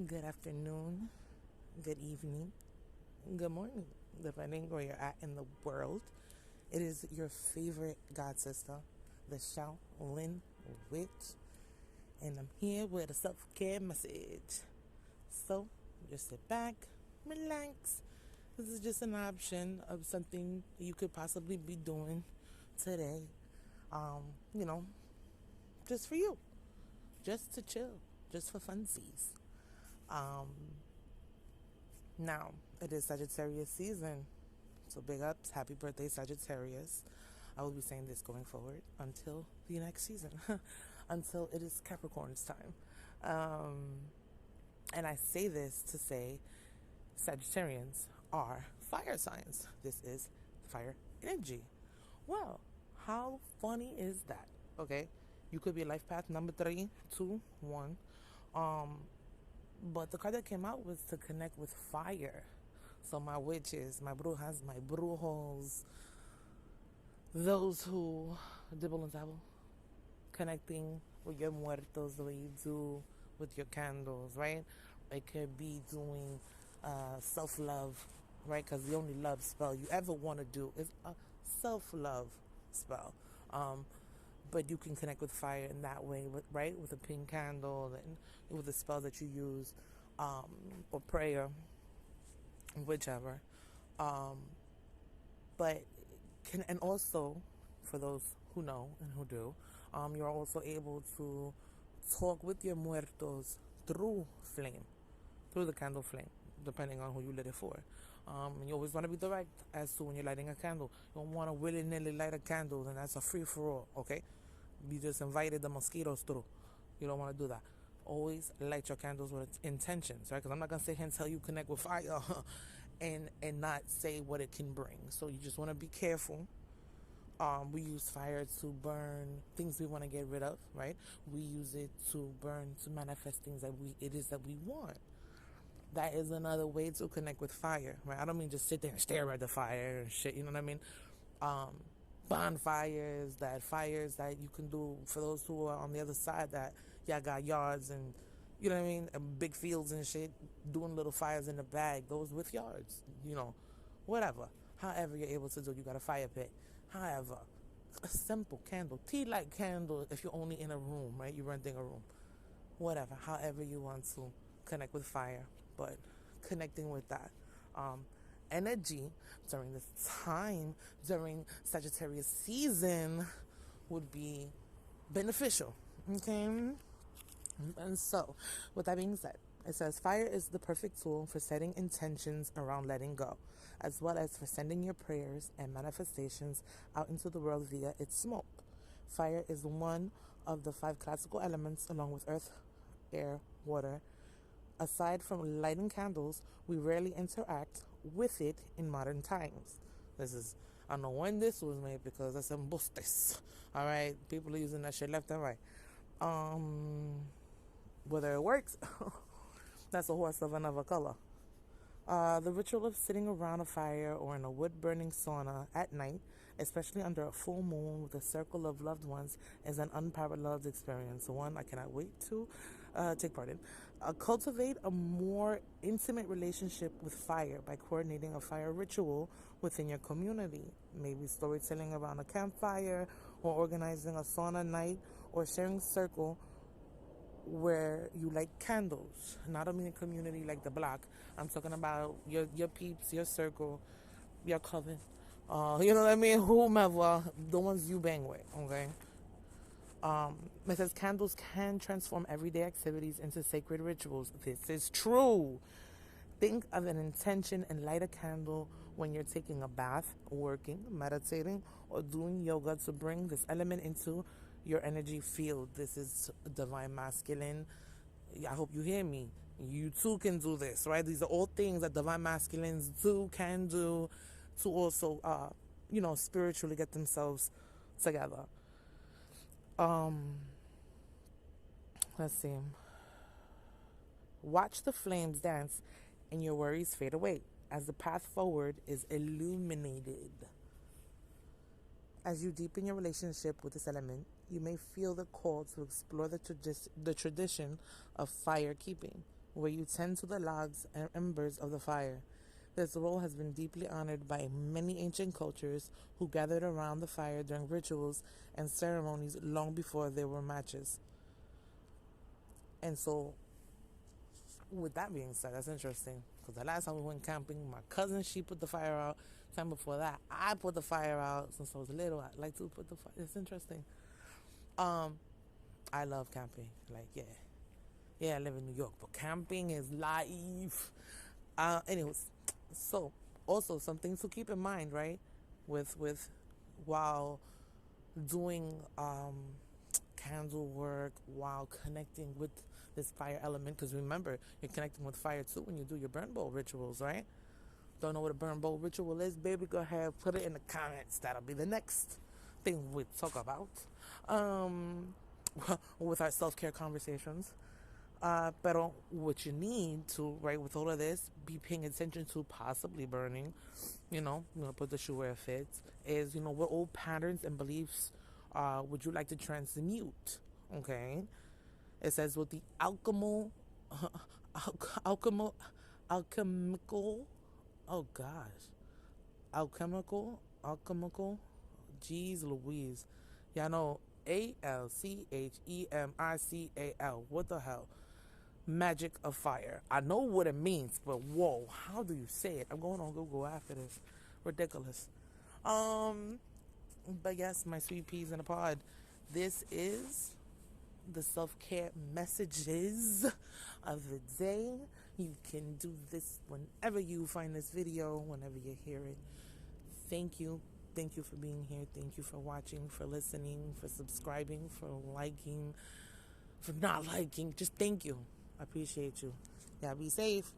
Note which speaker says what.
Speaker 1: Good afternoon, good evening, good morning, depending where you're at in the world. It is your favorite god sister, the Shaolin Witch, and I'm here with a self-care message. So, just sit back, relax. This is just an option of something you could possibly be doing today. Um, you know, just for you, just to chill, just for funsies. Um, Now, it is Sagittarius season. So big ups. Happy birthday, Sagittarius. I will be saying this going forward until the next season, until it is Capricorn's time. Um, and I say this to say Sagittarians are fire signs. This is fire energy. Well, how funny is that? Okay. You could be life path number 3, 2, 1. Um, But the card that came out was to connect with fire. So my witches, my brujas, my brujos, those who dibble and dabble, connecting with your muertos the way you do with your candles, right? It could be doing self-love, right? Because the only love spell you ever want to do is a self-love spell. But you can connect with fire in that way, right? With a pink candle and with the spell that you use, or prayer, whichever. Um, but and also for those who know and who do, you're also able to talk with your muertos through flame, through the candle flame, depending on who you lit it for. And you always want to be direct as to when you're lighting a candle. You don't want to willy-nilly light a candle, and that's a free-for-all, okay? You just invited the mosquitoes through. You don't want to do that. Always light your candles with intentions, right? Because I'm not going to sit here and tell you connect with fire and not say what it can bring. So you just want to be careful. We use fire to burn things we want to get rid of, right? We use it to burn, to manifest things that it is that we want. That is another way to connect with fire, right? I don't mean just sit there and stare at the fire and shit, you know what I mean? Bonfires, fires that you can do for those who are on the other side that y'all got yards and, you know what I mean, and big fields and shit, doing little fires in the bag, those with yards, whatever. However you're able to do, you got a fire pit. However, a simple candle, tea light candle, if you're only in a room, right? You're renting a room. Whatever, however you want to connect with fire, but connecting with that energy during this time, during Sagittarius season, would be beneficial. Okay? And so, with that being said, it says fire is the perfect tool for setting intentions around letting go, as well as for sending your prayers and manifestations out into the world via its smoke. Fire is one of the 5 classical elements, along with earth, air, water. Aside from lighting candles, we rarely interact with it in modern times. I don't know when this was made because that's embustes. Alright, people are using that shit left and right. Whether it works, that's a horse of another color. The ritual of sitting around a fire or in a wood-burning sauna at night, especially under a full moon with a circle of loved ones, is an unparalleled experience. One I cannot wait to take part in. Cultivate a more intimate relationship with fire by coordinating a fire ritual within your community. Maybe storytelling around a campfire, or organizing a sauna night, or sharing a circle where you light candles. Not only in community like the block. I'm talking about your peeps, your circle, your coven. You know what I mean? Whomever, the ones you bang with, okay? It says candles can transform everyday activities into sacred rituals. This is true. Think of an intention and light a candle when you're taking a bath, working, meditating, or doing yoga to bring this element into your energy field. This is divine masculine. I hope you hear me. You too can do this, right? These are all things that divine masculines can do to also, spiritually get themselves together. Let's see. Watch the flames dance and your worries fade away as the path forward is illuminated. As you deepen your relationship with this element, you may feel the call to explore the tradition of fire keeping. where you tend to the logs and embers of the fire. This role has been deeply honored by many ancient cultures who gathered around the fire during rituals and ceremonies long before there were matches. And so, with that being said, that's interesting. Because the last time we went camping, my cousin, she put the fire out. Time before that, I put the fire out. Since I was little, I like to put the fire. It's interesting. I love camping. Like, yeah, I live in New York, but camping is life. Anyways, so also some things to keep in mind, right? With while doing candle work, while connecting with this fire element, because remember, you're connecting with fire too when you do your burn bowl rituals, right? Don't know what a burn bowl ritual is, baby? Go ahead, put it in the comments. That'll be the next thing we talk about with our self-care conversations. But what you need to, right, with all of this, be paying attention to possibly burning, put the shoe where it fits, is, what old patterns and beliefs would you like to transmute, okay? It says with the alchemical, oh gosh, alchemical, geez Louise. Y'all know ALCHEMICAL, what the hell? Magic of fire. I know what it means, but whoa, how do you say it? I'm going on Google after this. Ridiculous. But yes, my sweet peas in a pod. This is the self-care messages of the day. You can do this whenever you find this video, whenever you hear it. Thank you. Thank you for being here. Thank you for watching, for listening, for subscribing, for liking, for not liking. Just thank you. I appreciate you. Yeah, be safe.